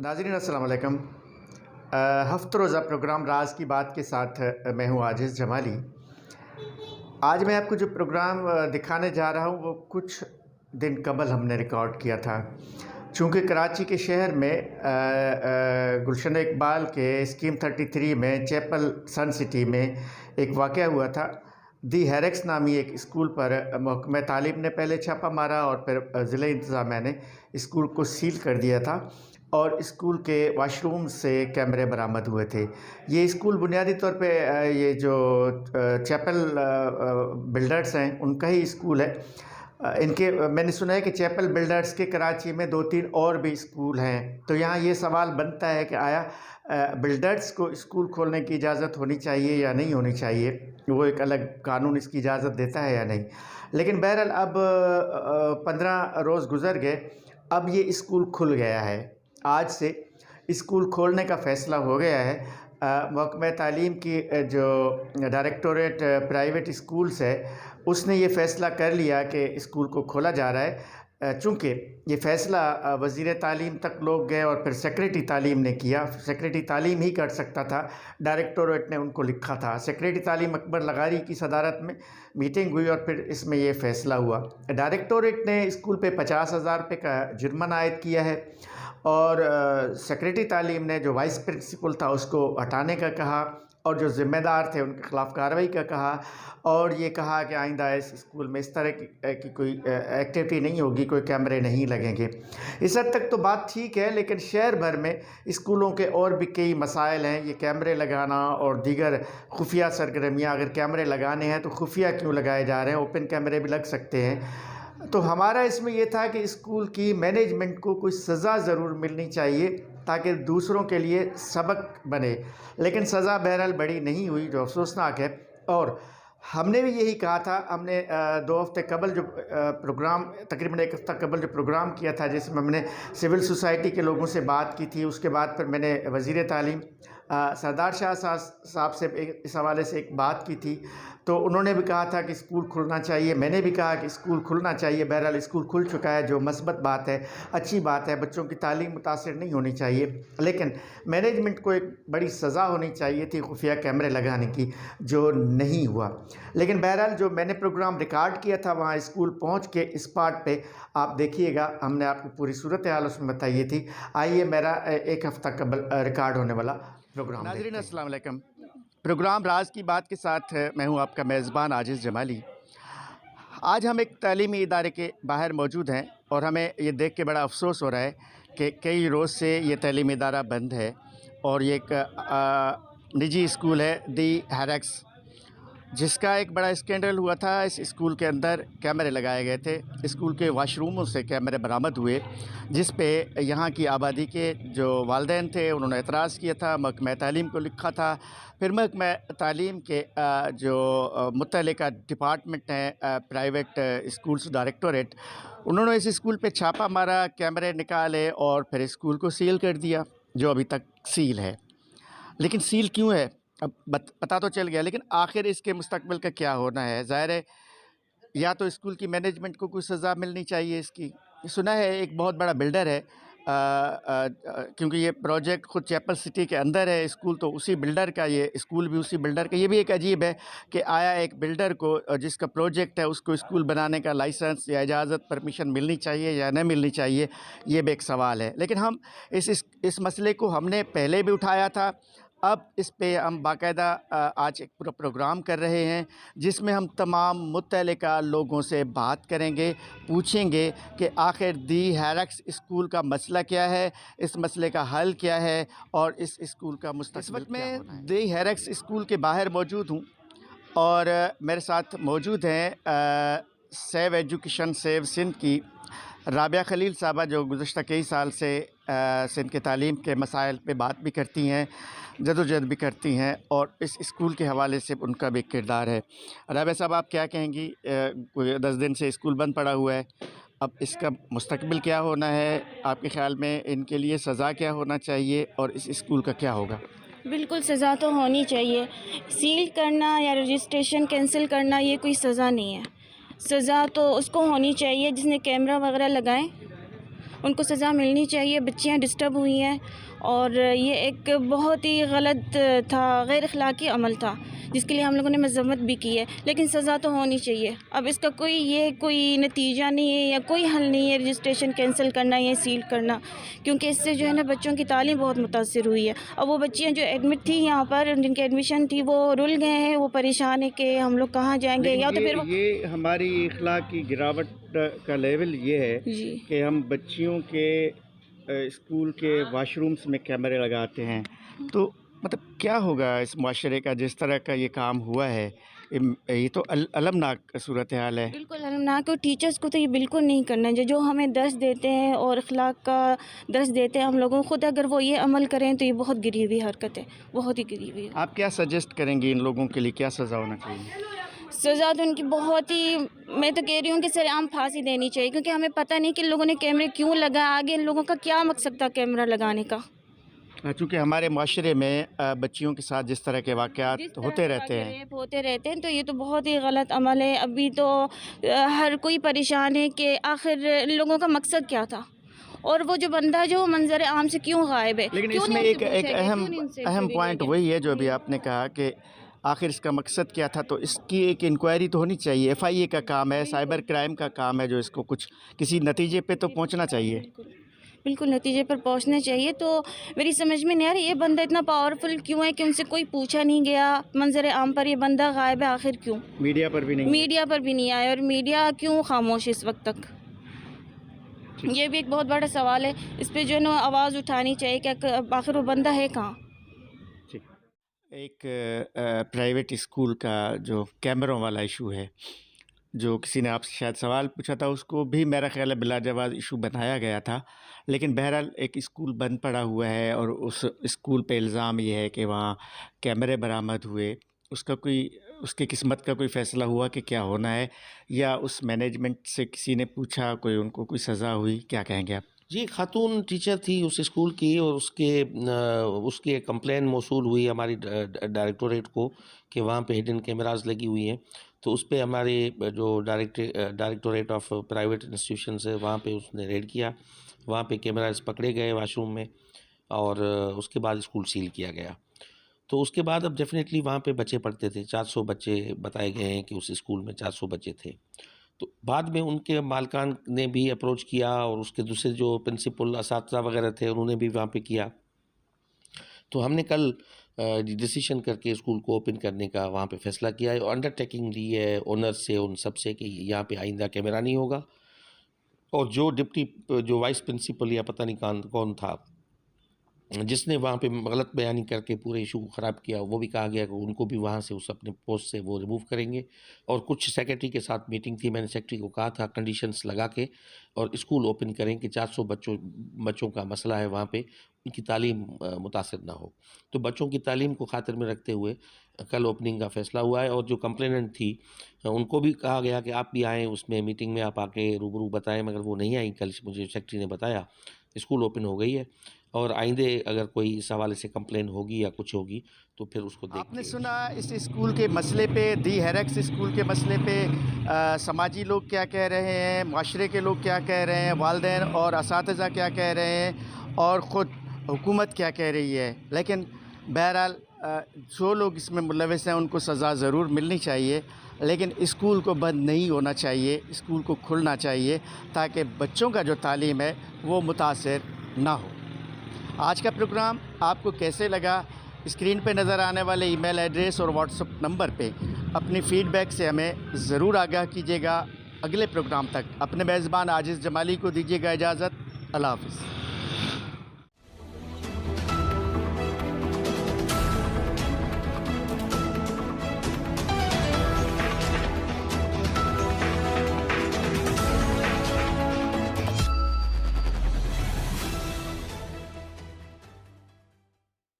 नाज़रीन अस्सलाम वालेकुम। हफ्ता रोज़ा प्रोग्राम राज की बात के साथ मैं हूँ आजिज़ जमाली। आज मैं आपको जो प्रोग्राम दिखाने जा रहा हूँ वो कुछ दिन कबल हमने रिकॉर्ड किया था। चूँकि कराची के शहर में गुलशन इकबाल के स्कीम 33 में चैपल सन सिटी में एक वाक़या हुआ था। दी हैरेक्स नामी एक स्कूल पर महकमा तालीम ने पहले छापा मारा और फिर ज़िला इंतज़ामिया ने स्कूल को सील कर दिया था और स्कूल के वाशरूम से कैमरे बरामद हुए थे। ये स्कूल बुनियादी तौर पे ये जो चैपल बिल्डर्स हैं उनका ही स्कूल है। इनके मैंने सुना है कि चैपल बिल्डर्स के कराची में 2-3 और भी स्कूल हैं। तो यहाँ ये सवाल बनता है कि आया बिल्डर्स को स्कूल खोलने की इजाज़त होनी चाहिए या नहीं होनी चाहिए, वो एक अलग कानून इसकी इजाज़त देता है या नहीं। लेकिन बहरहाल अब 15 रोज़ गुज़र गए, अब ये स्कूल खुल गया है। आज से स्कूल खोलने का फ़ैसला हो गया है। महकमा तालीम की जो डायरेक्टोरेट प्राइवेट स्कूल्स है उसने ये फ़ैसला कर लिया कि स्कूल को खोला जा रहा है। चूँकि ये फ़ैसला वज़ीर तालीम तक लोग गए और फिर सेक्रेटरी तालीम ने किया। सेक्रेटरी तालीम ही कर सकता था, डायरेक्टोरेट ने उनको लिखा था। सेक्रेटरी तालीम अकबर लगारी की सदारत में मीटिंग हुई और फिर इसमें ये फ़ैसला हुआ। डायरेक्टोरेट ने स्कूल पे 50,000 रुपये का जुर्माना आयद किया है और सेक्रेटरी तालीम ने जो वाइस प्रिंसिपल था उसको हटाने का कहा और जो ज़िम्मेदार थे उनके ख़िलाफ़ कार्रवाई का कहा और ये कहा कि आइंदा इस स्कूल में इस तरह की कोई एक्टिविटी नहीं होगी, कोई कैमरे नहीं लगेंगे। इस हद तक तो बात ठीक है, लेकिन शहर भर में स्कूलों के और भी कई मसाइल हैं। ये कैमरे लगाना और दीगर खुफिया सरगर्मियाँ, अगर कैमरे लगाने हैं तो खुफिया क्यों लगाए जा रहे हैं, ओपन कैमरे भी लग सकते हैं। तो हमारा इसमें यह था कि स्कूल की मैनेजमेंट को कोई सज़ा ज़रूर मिलनी चाहिए ताकि दूसरों के लिए सबक बने, लेकिन सज़ा बहरहाल बड़ी नहीं हुई, जो अफसोसनाक है। और हमने भी यही कहा था। हमने 2 हफ्ते कबल जो प्रोग्राम, तकरीबन 1 हफ्ता कबल जो प्रोग्राम किया था जिसमें हमने सिविल सोसाइटी के लोगों से बात की थी, उसके बाद फिर मैंने वज़ीर तालीम सरदार शाह साहब से इस हवाले से एक बात की थी, तो उन्होंने भी कहा था कि स्कूल खुलना चाहिए। मैंने भी कहा कि स्कूल खुलना चाहिए। बहरहाल स्कूल खुल चुका है, जो मस्बत बात है, अच्छी बात है। बच्चों की तालीम मुतासिर नहीं होनी चाहिए, लेकिन मैनेजमेंट को एक बड़ी सज़ा होनी चाहिए थी खुफिया कैमरे लगाने की, जो नहीं हुआ। लेकिन बहरहाल जो मैंने प्रोग्राम रिकॉर्ड किया था वहाँ स्कूल पहुँच के स्पॉट पे आप देखिएगा, हमने आपको पूरी सूरत हाल उसमें बताई थी। आइए मेरा 1 हफ्ता कबल रिकॉर्ड होने वाला प्रोग्राम। नाज़रीन अस्सलाम वालेकुम। प्रोग्राम राज की बात के साथ मैं हूं आपका मेज़बान आजिज़ जमाली। आज हम एक तालीमी इदारे के बाहर मौजूद हैं और हमें ये देख के बड़ा अफसोस हो रहा है कि कई रोज़ से ये तालीमी इदारा बंद है और ये एक निजी स्कूल है दी हैरेक्स, जिसका एक बड़ा स्कैंडल हुआ था। इस स्कूल के अंदर कैमरे लगाए गए थे, स्कूल के वाशरूमों से कैमरे बरामद हुए, जिस पे यहाँ की आबादी के जो वालिदैन थे उन्होंने एतराज़ किया था, महकमा तालीम को लिखा था। फिर महकमा तालीम के जो मुतल्लिका डिपार्टमेंट हैं प्राइवेट स्कूल्स डायरेक्टोरेट, उन्होंने इस स्कूल पे छापा मारा, कैमरे निकाले और फिर स्कूल को सील कर दिया, जो अभी तक सील है। लेकिन सील क्यों है अब पता तो चल गया, लेकिन आखिर इसके मुस्तकबिल का क्या होना है। ज़ाहिर है या तो स्कूल की मैनेजमेंट को कुछ सज़ा मिलनी चाहिए इसकी। सुना है एक बहुत बड़ा बिल्डर है, क्योंकि ये प्रोजेक्ट खुद चैपल सिटी के अंदर है स्कूल, तो उसी बिल्डर का, ये स्कूल भी उसी बिल्डर का। ये भी एक अजीब है कि आया एक बिल्डर को जिसका प्रोजेक्ट है उसको स्कूल बनाने का लाइसेंस या इजाज़त परमिशन मिलनी चाहिए या नहीं मिलनी चाहिए, ये भी एक सवाल है। लेकिन हम इस मसले को हमने पहले भी उठाया था। अब इस पे हम बाकायदा आज एक पूरा प्रोग्राम कर रहे हैं जिसमें हम तमाम मुत्तल्लिका लोगों से बात करेंगे, पूछेंगे कि आखिर दी हैरेक्स स्कूल का मसला क्या है, इस मसले का हल क्या है और इस स्कूल का मुस्तक़बिल क्या होना है। इस वक्त मैं दी हैरेक्स स्कूल के बाहर मौजूद हूँ और मेरे साथ मौजूद हैं सेव एजुकेशन सेव सिंध की राबिया खलील साहबा, जो गुज़श्ता कई साल से सिंध के तालीम के मसाइल पे बात भी करती हैं, जदोजहद भी करती हैं और इस स्कूल के हवाले से उनका भी किरदार है। राबिया साहब, आप क्या कहेंगी? कोई 10 दिन से स्कूल बंद पड़ा हुआ है, अब इसका मुस्तकबिल क्या होना है? आपके ख़्याल में इनके लिए सज़ा क्या होना चाहिए और इस स्कूल का क्या होगा? बिल्कुल सज़ा तो होनी चाहिए। सील करना या रजिस्ट्रेशन कैंसिल करना ये कोई सज़ा नहीं है। सज़ा तो उसको होनी चाहिए जिसने कैमरा वगैरह लगाए, ان کو سزا ملنی چاہیے. بچیاں ڈسٹرب ہوئی ہیں اور یہ ایک بہت ہی غلط تھا, غیر اخلاقی عمل تھا جس کے لیے ہم لوگوں نے مذمت بھی کی ہے, لیکن سزا تو ہونی چاہیے. اب اس کا کوئی نتیجہ نہیں ہے یا کوئی حل نہیں ہے رجسٹریشن کینسل کرنا یا سیل کرنا, کیونکہ اس سے جو ہے نا بچوں کی تعلیم بہت متاثر ہوئی ہے. اب وہ بچیاں جو ایڈمٹ تھیں یہاں پر, جن کی ایڈمیشن تھی, وہ رل گئے ہیں, وہ پریشان ہیں کہ ہم لوگ کہاں جائیں گے, یا تو پھر یہ ہماری اخلاق کی گراوٹ کا لیول یہ ہے جی کہ ہم بچیوں کے اسکول کے واش رومس میں کیمرے لگاتے ہیں. تو مطلب کیا ہوگا اس معاشرے کا جس طرح کا یہ کام ہوا ہے؟ یہ تو المناک صورتحال ہے. بالکل المناک, اور ٹیچرس کو تو یہ بالکل نہیں کرنا ہے. جو ہمیں درس دیتے ہیں اور اخلاق کا درس دیتے ہیں ہم لوگوں, خود اگر وہ یہ عمل کریں تو یہ بہت گری ہوئی حرکت ہے, بہت ہی گری ہوئی ہے. آپ کیا سجیسٹ کریں گی ان لوگوں کے لیے, کیا سزا ہونا چاہیے؟ سزا تو ان کی بہت ہی, میں تو کہہ رہی ہوں کہ سر عام پھانسی دینی چاہیے, کیونکہ ہمیں پتہ نہیں کہ ان لوگوں نے کیمرے کیوں لگا, آگے ان لوگوں کا کیا مقصد تھا کیمرہ لگانے کا. چونکہ ہمارے معاشرے میں بچیوں کے ساتھ جس طرح کے واقعات ہوتے رہتے ہیں, ریپ ہوتے رہتے ہیں, تو یہ تو بہت ہی غلط عمل ہے. ابھی تو ہر کوئی پریشان ہے کہ آخر ان لوگوں کا مقصد کیا تھا, اور وہ جو بندہ جو منظر عام سے کیوں غائب ہے. لیکن اس میں ایک اہم پوائنٹ وہی ہے جو ابھی آپ نے کہا کہ آخر اس کا مقصد کیا تھا. تو اس کی ایک انکوائری تو ہونی چاہیے. FIA کا کام ہے, سائبر کرائم کا کام ہے, جو اس کو کسی نتیجے پہ تو پہنچنا چاہیے. بالکل نتیجے پر پہنچنا چاہیے. تو میری سمجھ میں نہیں آ رہی یہ بندہ اتنا پاورفل کیوں ہے کہ ان سے کوئی پوچھا نہیں گیا, منظر عام پر یہ بندہ غائب ہے, آخر کیوں میڈیا پر بھی نہیں آیا, اور میڈیا کیوں خاموش اس وقت تک. یہ بھی ایک بہت بڑا سوال ہے, اس پہ جو ہے نا آواز اٹھانی چاہیے کہ آخر وہ بندہ ہے کہاں. ایک پرائیویٹ اسکول کا جو کیمروں والا ایشو ہے, جو کسی نے آپ سے شاید سوال پوچھا تھا, اس کو بھی میرا خیال ہے بلا جواز ایشو بنایا گیا تھا. لیکن بہرحال ایک اسکول بند پڑا ہوا ہے, اور اس اسکول پہ الزام یہ ہے کہ وہاں کیمرے برآمد ہوئے. اس کی قسمت کا کوئی فیصلہ ہوا کہ کیا ہونا ہے, یا اس مینجمنٹ سے کسی نے پوچھا, ان کو کوئی سزا ہوئی؟ کیا کہیں گے آپ؟ جی, خاتون ٹیچر تھی اس اسکول کی, اور اس کے کمپلین موصول ہوئی ہماری ڈائریکٹوریٹ کو کہ وہاں پہ ہڈن کیمراز لگی ہوئی ہیں. تو اس پہ ہمارے جو ڈائریکٹوریٹ آف پرائیویٹ انسٹیٹیوشنز ہے, وہاں پہ اس نے ریڈ کیا, وہاں پہ کیمراز پکڑے گئے واش روم میں, اور اس کے بعد اسکول سیل کیا گیا. تو اس کے بعد اب ڈیفینیٹلی وہاں پہ بچے پڑھتے تھے, 400 بچے بتائے گئے ہیں کہ اس اسکول میں 400 بچے تھے. تو بعد میں ان کے مالکان نے بھی اپروچ کیا, اور اس کے دوسرے جو پرنسپل اساتذہ وغیرہ تھے انہوں نے بھی وہاں پہ کیا. تو ہم نے کل ڈیسیشن کر کے اسکول کو اوپن کرنے کا وہاں پہ فیصلہ کیا ہے, اور انڈر ٹیکنگ لی ہے اونر سے, ان سب سے, کہ یہاں پہ آئندہ کیمرہ نہیں ہوگا. اور جو وائس پرنسپل یا پتہ نہیں کون تھا جس نے وہاں پہ غلط بیانی کر کے پورے ایشو کو خراب کیا, وہ بھی کہا گیا کہ ان کو بھی وہاں سے اس اپنے پوسٹ سے وہ ریموو کریں گے. اور کچھ سیکرٹری کے ساتھ میٹنگ تھی, میں نے سیکرٹری کو کہا تھا کنڈیشنز لگا کے اور اسکول اوپن کریں کہ 400 بچوں کا مسئلہ ہے وہاں پہ, ان کی تعلیم متاثر نہ ہو. تو بچوں کی تعلیم کو خاطر میں رکھتے ہوئے کل اوپننگ کا فیصلہ ہوا ہے. اور جو کمپلیننٹ تھی ان کو بھی کہا گیا کہ آپ بھی آئیں اس میں میٹنگ میں, آپ آ کے روبرو بتائیں, مگر وہ نہیں آئیں. کل مجھے سیکرٹری نے بتایا اسکول اوپن ہو گئی ہے, اور آئندے اگر کوئی اس حوالے سے کمپلین ہوگی یا کچھ ہوگی تو پھر اس کو دیکھ. آپ نے سنا اس اسکول کے مسئلے پہ, دی ہیرکس اسکول کے مسئلے پہ سماجی لوگ کیا کہہ رہے ہیں, معاشرے کے لوگ کیا کہہ رہے ہیں, والدین اور اساتذہ کیا کہہ رہے ہیں, اور خود حکومت کیا کہہ رہی ہے. لیکن بہرحال جو لوگ اس میں ملوث ہیں ان کو سزا ضرور ملنی چاہیے, لیکن اسکول کو بند نہیں ہونا چاہیے, اسکول کو کھلنا چاہیے تاکہ بچوں کا جو تعلیم ہے وہ متاثر نہ ہو. آج کا پروگرام آپ کو کیسے لگا؟ اسکرین پہ نظر آنے والے ای میل ایڈریس اور واٹس ایپ نمبر پہ اپنی فیڈ بیک سے ہمیں ضرور آگاہ کیجیے گا. اگلے پروگرام تک اپنے میزبان عاجز جمالی کو دیجیے گا اجازت. اللہ حافظ.